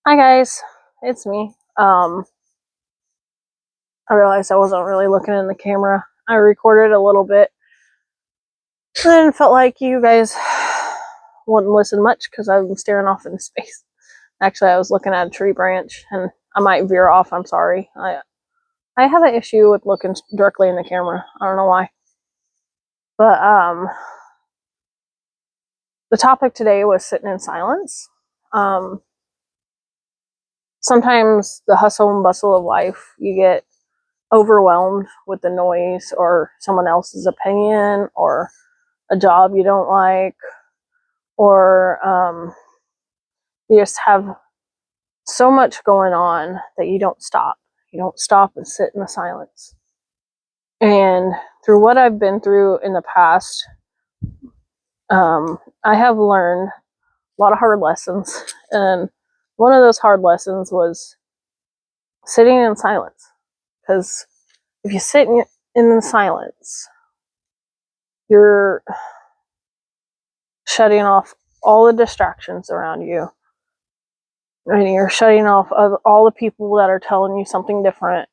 Hi guys, it's me. I realized I wasn't really looking in the camera. I recorded a little bit and felt like you guys wouldn't listen much because I'm staring off into space. Actually, I was looking at a tree branch and I might veer off. I'm sorry. I have an issue with looking directly in the camera. I don't know why. But the topic today was sitting in silence. Um, Sometimes the hustle and bustle of life, you get overwhelmed with the noise or someone else's opinion or a job you don't like, or you just have so much going on that you don't stop. You don't stop and sit in the silence. And through what I've been through in the past, I have learned a lot of hard lessons. And one of those hard lessons was sitting in silence. Because if you sit in the silence, you're shutting off all the distractions around you. And you're shutting off all the people that are telling you something different.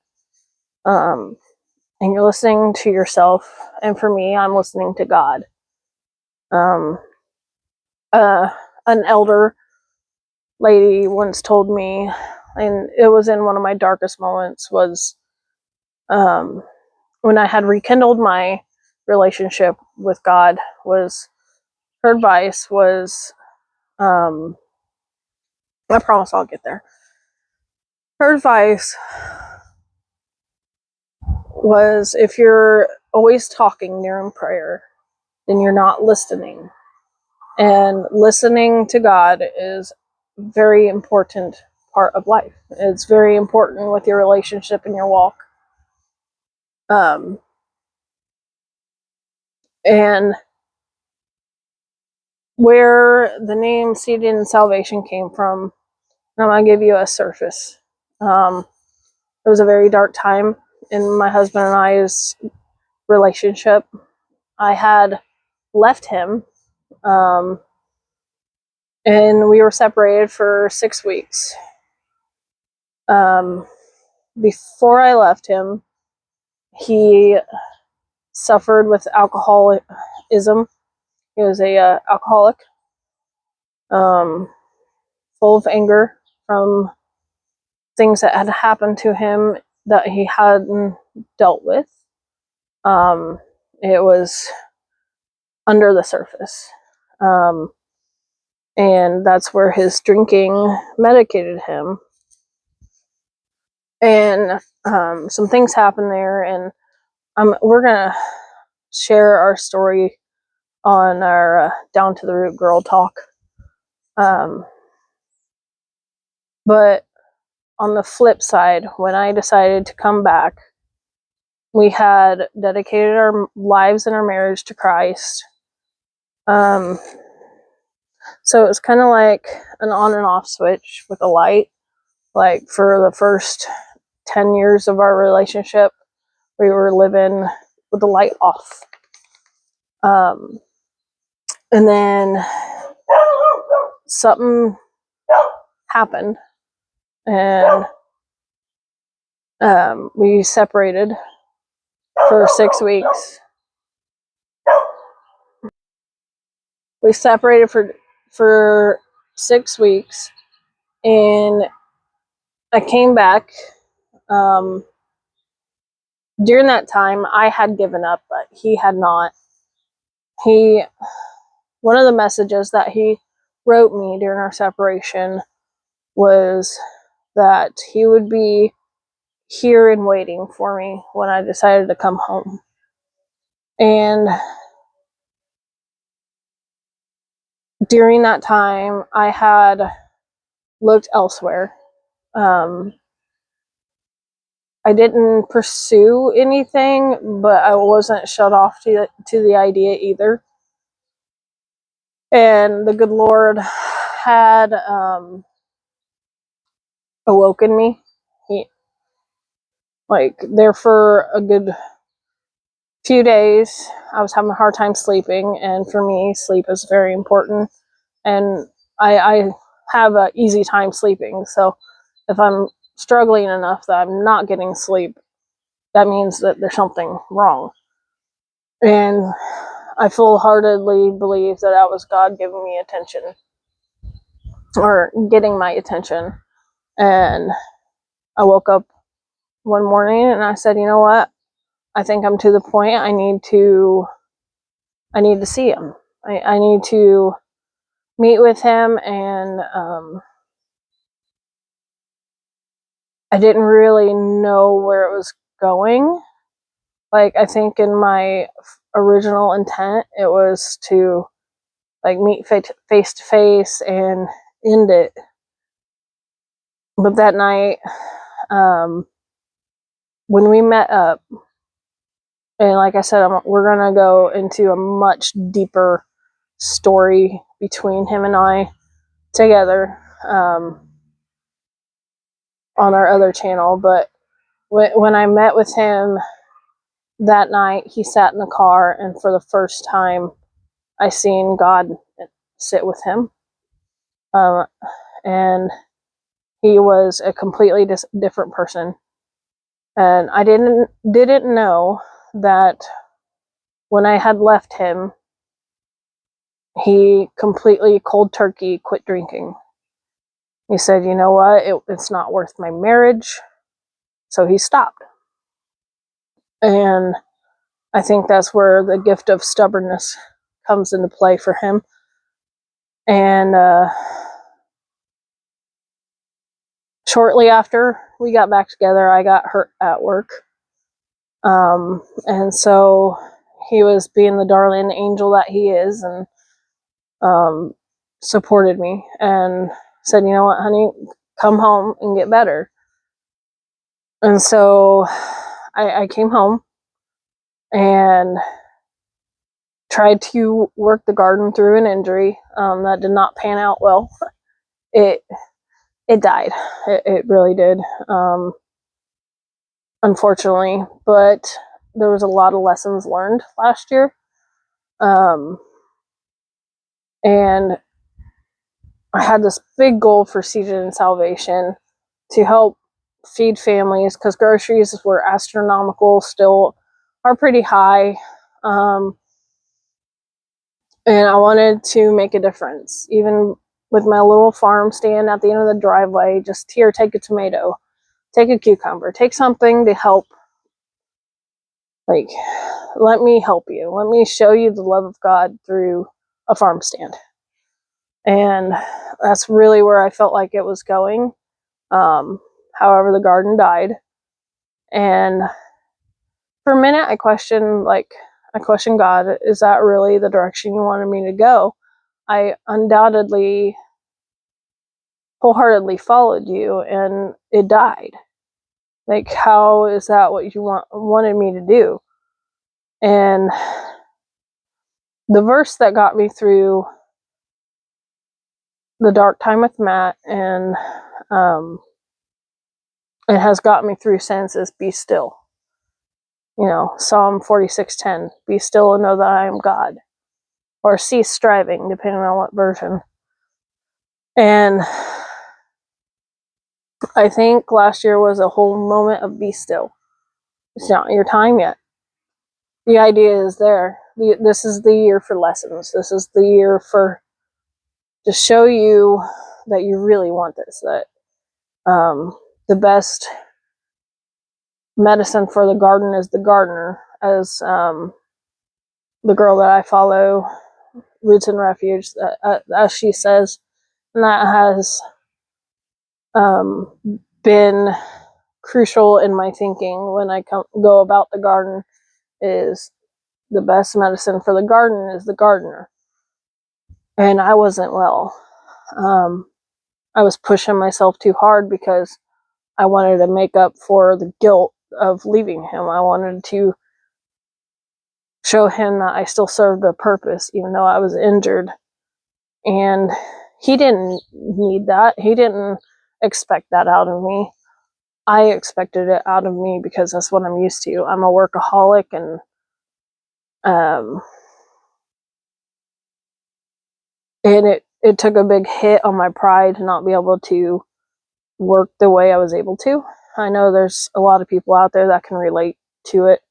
And you're listening to yourself. And for me, I'm listening to God. Um, an elder lady once told me, and it was in one of my darkest moments, was when I had rekindled my relationship with God, was her advice was, I promise I'll get there. Her advice was, if you're always talking during prayer, then you're not listening. And listening to God is a very important part of life. It's very important with your relationship and your walk. And where the name Seated in Salvation came from, I'm going to give you a surface. It was a very dark time in my husband and I's relationship. I had left him, and we were separated for 6 weeks. Before I left him, he suffered with alcoholism. He was a alcoholic, full of anger from things that had happened to him that he hadn't dealt with. It was under the surface. And that's where his drinking medicated him. And some things happened there, and we're going to share our story on our Down to the Root Girl Talk. But on the flip side, when I decided to come back, we had dedicated our lives and our marriage to Christ. So it was kind of like an on and off switch with a light. Like for the first 10 years of our relationship, we were living with the light off. And then something happened, and we separated for 6 weeks. We separated for 6 weeks, and I came back. During that time, I had given up, but he had not. One of the messages that he wrote me during our separation was that he would be here and waiting for me when I decided to come home. And during that time, I had looked elsewhere. I didn't pursue anything, but I wasn't shut off to the idea either. And the good Lord had awoken me. There for a good few days, I was having a hard time sleeping, and for me, sleep is very important. And I have an easy time sleeping. So if I'm struggling enough that I'm not getting sleep, that means that there's something wrong. And I full-heartedly believe that was God giving me attention, or getting my attention. And I woke up one morning and I said, you know what? I think I'm to the point I need to see him. I need to meet with him. And I didn't really know where it was going. Like, I think in my original intent, it was to like meet face to face and end it. But that night, when we met up, and like I said, we're gonna go into a much deeper story between him and I together on our other channel. But when I met with him that night, he sat in the car, and for the first time, I seen God sit with him, and he was a completely different person. And I didn't know that when I had left him, he completely cold turkey quit drinking. He said, you know what, it's not worth my marriage. So he stopped. And I think that's where the gift of stubbornness comes into play for him. And shortly after we got back together, I got hurt at work. And so he was being the darling angel that he is, and supported me and said, you know what, honey, come home and get better. And so I came home and tried to work the garden through an injury that did not pan out well. It died. It really did, unfortunately. But there was a lot of lessons learned last year. And I had this big goal for Seated in Salvation to help feed families, because groceries were astronomical, still are pretty high. And I wanted to make a difference, even with my little farm stand at the end of the driveway. Just here, take a tomato, take a cucumber, take something to help. Like, let me help you. Let me show you the love of God through a farm stand. And that's really where I felt like it was going. However, the garden died. And for a minute, I questioned God, is that really the direction you wanted me to go? I undoubtedly, wholeheartedly followed you, and it died. Like, how is that what you wanted me to do? And the verse that got me through the dark time with Matt, and it has got me through since, is be still. You know, Psalm 46:10, be still and know that I am God. Or cease striving, depending on what version. And I think last year was a whole moment of be still. It's not your time yet. The idea is there. This is the year for lessons. This is the year for to show you that you really want this. That the best medicine for the garden is the gardener, as the girl that I follow, Roots and Refuge, as she says. And that has been crucial in my thinking when I go about the garden, is the best medicine for the garden is the gardener. And I wasn't well. I was pushing myself too hard because I wanted to make up for the guilt of leaving him. I wanted to show him that I still served a purpose, even though I was injured. And he didn't need that. He didn't expect that out of me. I expected it out of me because that's what I'm used to. I'm a workaholic, and it it took a big hit on my pride to not be able to work the way I was able to. I know there's a lot of people out there that can relate to it.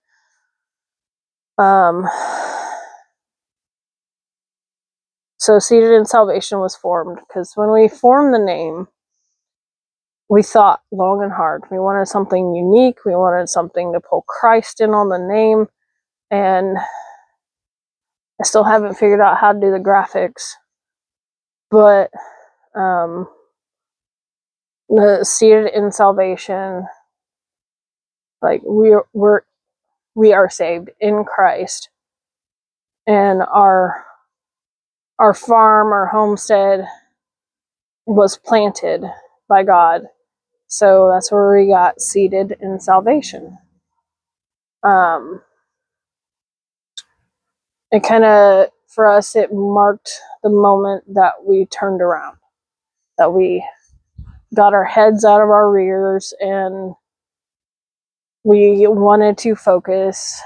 So Seated in Salvation was formed because when we formed the name, we thought long and hard. We wanted something unique. We wanted something to pull Christ in on the name. And I still haven't figured out how to do the graphics. But the Seated in Salvation, like we are saved in Christ. And our farm, our homestead was planted by God. So that's where we got Seated in Salvation. It kind of, for us, it marked the moment that we turned around, that we got our heads out of our rears and we wanted to focus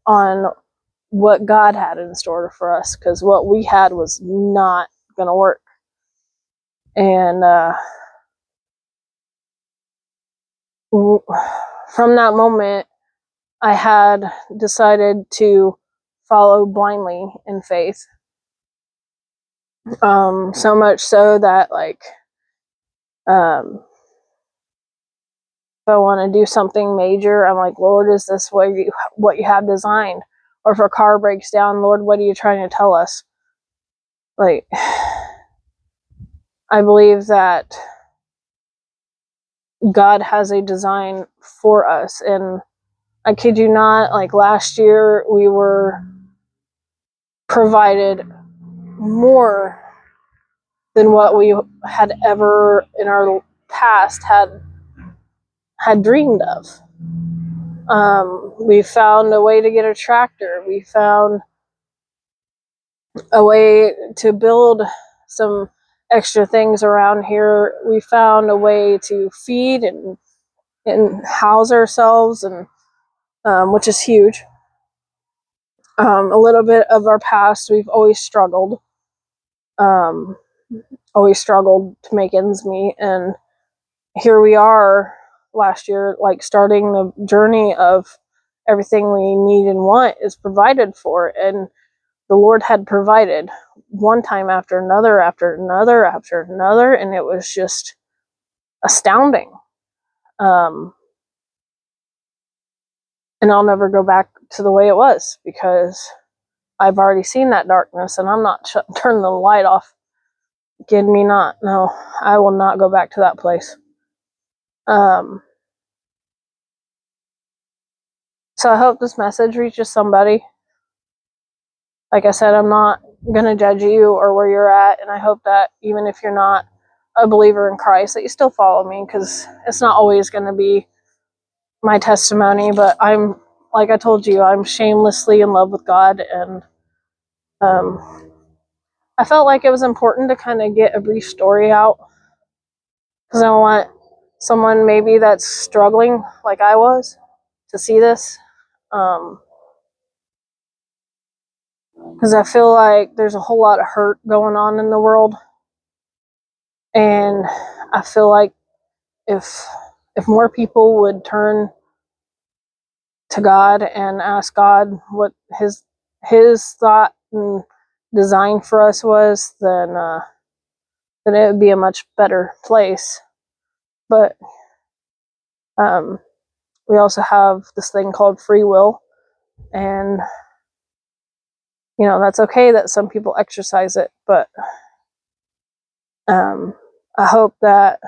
on what God had in store for us, because what we had was not going to work. And from that moment, I had decided to follow blindly in faith. So much so that, like, if I want to do something major, I'm like, Lord, is this what you have designed? Or if our car breaks down, Lord, what are you trying to tell us? Like, I believe that God has a design for us. And I kid you not, like last year, we were provided more than what we had ever in our past had dreamed of. We found a way to get a tractor. We found a way to build some extra things around here. We found a way to feed and house ourselves, and which is huge. A little bit of our past, we've always struggled to make ends meet, and here we are last year, like starting the journey of everything we need and want is provided for. And the Lord had provided one time after another, and it was just astounding. And I'll never go back to the way it was, because I've already seen that darkness, and I'm not turning the light off. Kidding me not. No, I will not go back to that place. So I hope this message reaches somebody. Like I said, I'm not going to judge you or where you're at, and I hope that even if you're not a believer in Christ, that you still follow me, because it's not always going to be my testimony, but I'm, like I told you, I'm shamelessly in love with God, and I felt like it was important to kind of get a brief story out, because I want someone maybe that's struggling like I was to see this, because I feel like there's a whole lot of hurt going on in the world, and I feel like if more people would turn to God and ask God what his thought and design for us was, then it would be a much better place. But we also have this thing called free will, and that's okay that some people exercise it, but I hope that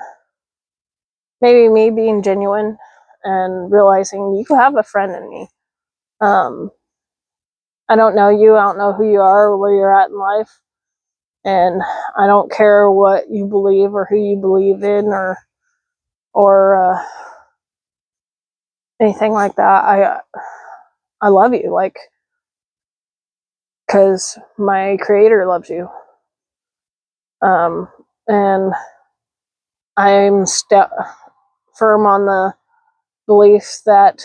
maybe me being genuine and realizing you have a friend in me. I don't know you, I don't know who you are or where you're at in life, and I don't care what you believe or who you believe in or anything like that. I love you, like, because my Creator loves you, and I'm firm on the belief that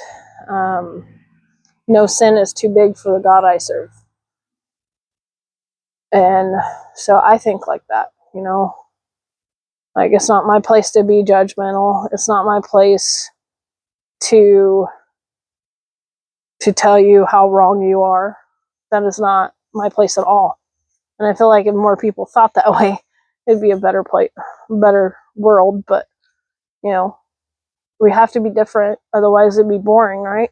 no sin is too big for the God I serve, and so I think like that. you know. Like, it's not my place to be judgmental. It's not my place to tell you how wrong you are. That is not my place at all. And I feel like if more people thought that way, it'd be a better place, better world. But, you know, we have to be different, otherwise it'd be boring, right?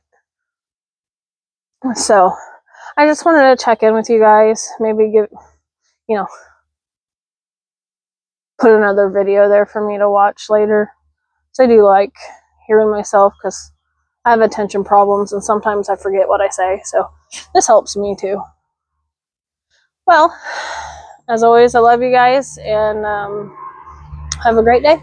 So I just wanted to check in with you guys, maybe give, you know, put another video there for me to watch later. So I do like hearing myself, because I have attention problems and sometimes I forget what I say, so this helps me too. Well, as always, I love you guys, and have a great day.